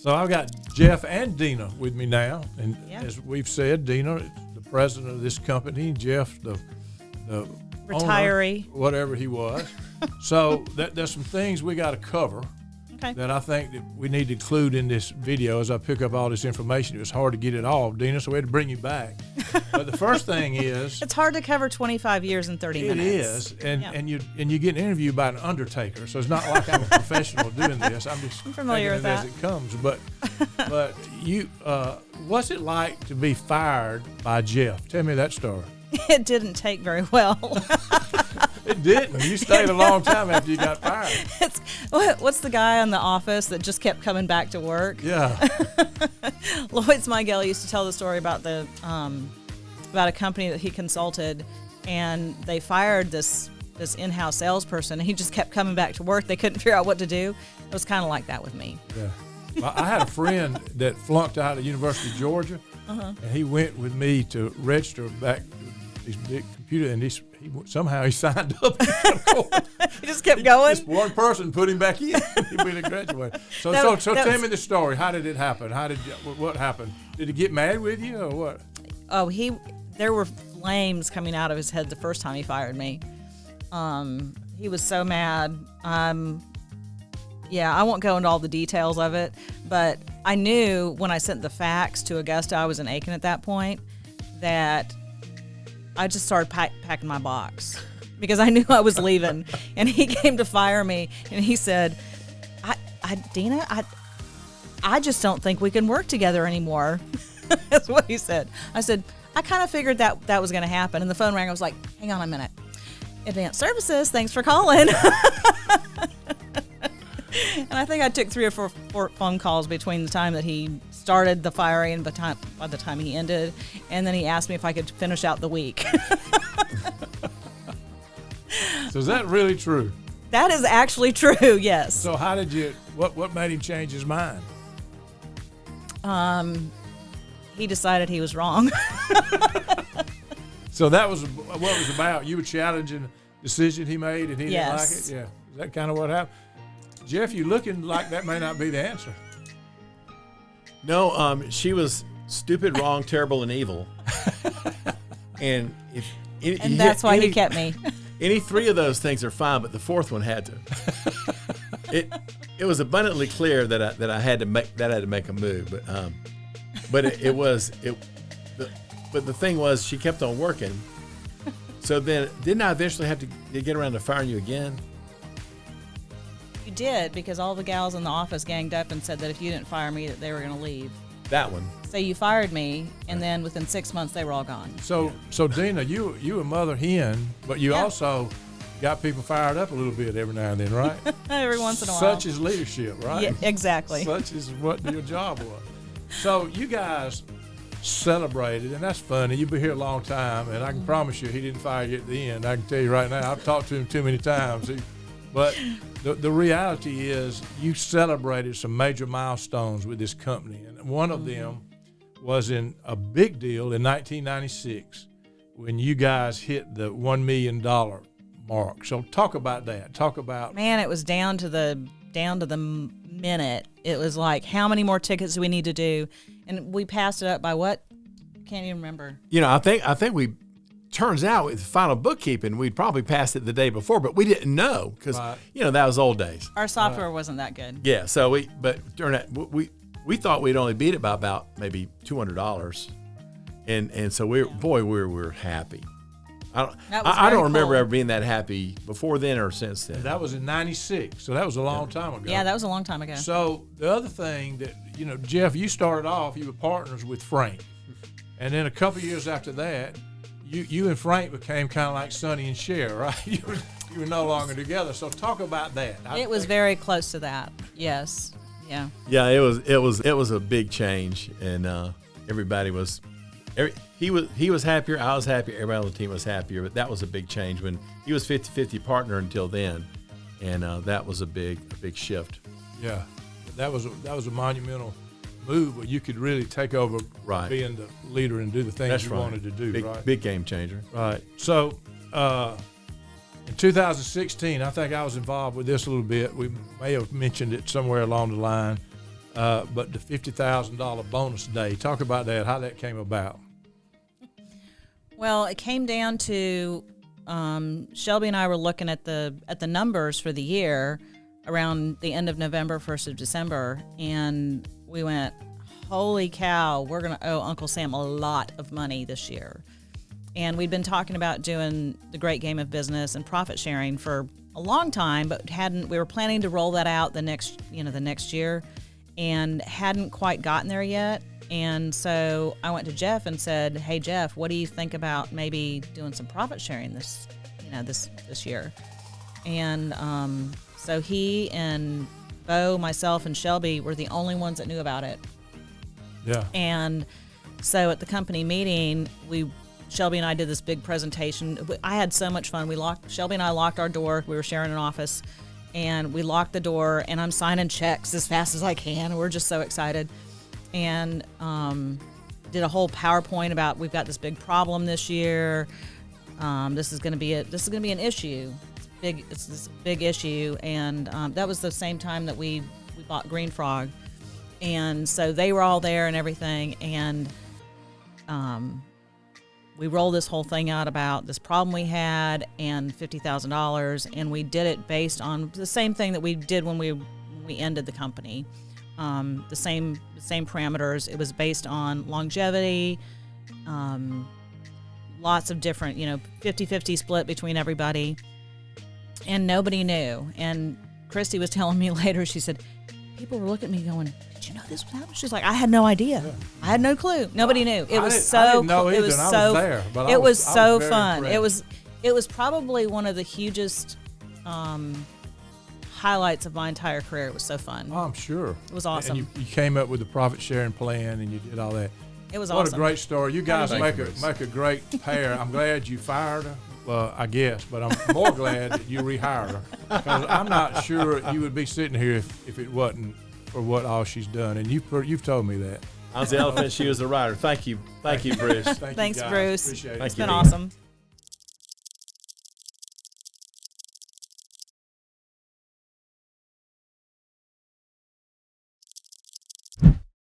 So I've got Jeff and Dena with me now, and Yeah. as we've said, Dena is the president of this company, Jeff the Retiree. owner, whatever he was. So there's some things we got to cover Okay. that I think that we need to include in this video as I pick up all this information. It was hard to get it all, Dena, so we had to bring you back. But the first thing is, It's hard to cover 25 years in 30 it minutes. is, and Yeah. you get an interview by an undertaker, so it's not like I'm a professional doing this. I'm just familiar taking with it as that. it comes. But you, what's it like to be fired by Jeff? Tell me that story. It didn't take very well. It didn't. You stayed a long time after you got fired. What's the guy in the office that just kept coming back to work? Yeah. Lloyd Smigel used to tell the story about about a company that he consulted, and they fired this in-house salesperson, and he just kept coming back to work. They couldn't figure out what to do. It was kind of like that with me. Yeah. Well, I had a friend that flunked out of University of Georgia, and he went with me to register back to his big computer, and somehow he signed up. He just kept going. Just one person put him back in. He really graduated. So tell me the story. How did it happen? What happened? Did he get mad with you or what? Oh, there were flames coming out of his head the first time he fired me. He was so mad. Yeah, I won't go into all the details of it, but I knew when I sent the fax to Augusta, I was in Aiken at that point, that I just started packing my box because I knew I was leaving. And he came to fire me, and he said, Dena, I just don't think we can work together anymore. That's what he said. I said, I kind of figured that was going to happen. And the phone rang. I was like, hang on a minute. Advanced Services, thanks for calling. And I think I took 3 or 4 phone calls between the time that he started the firing and by the time he ended. And then he asked me if I could finish out the week. So is that really true? That is actually true, yes. So how did you, what made him change his mind? He decided he was wrong. So that was what it was about. You were challenging the decision he made, and he didn't like it? Yeah. Is that kind of what happened? Jeff, you looking like that may not be the answer. No, she was stupid, wrong, terrible, and evil. And That's why he kept me. Any 3 of those things are fine, but the 4th one had to. It was abundantly clear that I had to make a move, but the thing was, she kept on working. So then, didn't I eventually have to get around to firing you again? You did, because all the gals in the office ganged up and said that if you didn't fire me, that they were going to leave. That one. So you fired me, and then within 6 months, they were all gone. So Dena, you a mother hen, but you also got people fired up a little bit every now and then, right? Every once in a while. Such is leadership, right? Yeah, exactly. Such is what your job was. So you guys celebrated, and that's funny. You've been here a long time, and I can promise you he didn't fire you at the end. I can tell you right now, I've talked to him too many times. But the reality is you celebrated some major milestones with this company, and one of them was in a big deal in 1996 when you guys hit the $1 million mark. So talk about that. Talk about. Man, it was down to the minute. It was like, how many more tickets do we need to do? And we passed it up by what? Can't even remember. I think we. Turns out with final bookkeeping, we'd probably passed it the day before, but we didn't know because that was old days. Our software wasn't that good. Yeah, so during that we thought we'd only beat it by about maybe $200, and so we were happy. I don't remember ever being that happy before then or since then. That was in 96, so that was a long time ago. Yeah, that was a long time ago. So the other thing that, Jeff, you started off, you were partners with Frank. And then a couple of years after that, you and Frank became kind of like Sonny and Cher, right? You were no longer together. So talk about that. It was very close to that. Yes. Yeah. Yeah, it was a big change, and everybody was. He was happier, I was happier, everybody on the team was happier, but that was a big change when he was 50-50 partner until then, and that was a big shift. Yeah, that was a monumental move where you could really take over being the leader and do the things you wanted to do. Big game changer. Right. So in 2016, I think I was involved with this a little bit. We may have mentioned it somewhere along the line. but the $50,000 bonus day. Talk about that, how that came about. Well, it came down to Shelby and I were looking at the numbers for the year around the end of November, 1st of December, and we went, holy cow, we're going to owe Uncle Sam a lot of money this year. And we'd been talking about doing the great game of business and profit sharing for a long time, but we were planning to roll that out the next year and hadn't quite gotten there yet. And so I went to Jeff and said, hey, Jeff, what do you think about maybe doing some profit sharing this year? And so he and Bo, myself, and Shelby were the only ones that knew about it. Yeah. And so at the company meeting, Shelby and I did this big presentation. I had so much fun. Shelby and I locked our door. We were sharing an office, and we locked the door, and I'm signing checks as fast as I can. We're just so excited. And did a whole PowerPoint about we've got this big problem this year. This is going to be an issue. It's this big issue, and that was the same time that we bought Green Frog, and so they were all there and everything, and we rolled this whole thing out about this problem we had and $50,000, and we did it based on the same thing that we did when we ended the company. The same parameters. It was based on longevity, lots of different, 50-50 split between everybody, and nobody knew. And Christy was telling me later, she said, people were looking at me going, did you know this was happening? She's like, I had no idea. Yeah. I had no clue. Nobody knew. It was so I didn't know either, it was and I so was there, but it was so very fun. impressed. It was probably one of the hugest highlights of my entire career. It was so fun. Oh, I'm sure. It was awesome. And you came up with the profit sharing plan, and you did all that. It was What awesome. a great story. You guys Thank make you, a Bruce. make a great pair. I'm glad you fired her. Well, I guess, but I'm more glad that you rehired her, because I'm not sure you would be sitting here if it wasn't for what all she's done. And you've told me that. I was the elephant. She was the rider. Thank you, Bruce. Thank you, Thanks, guys. Bruce. Appreciate it. Thank It's you, been Dena. awesome.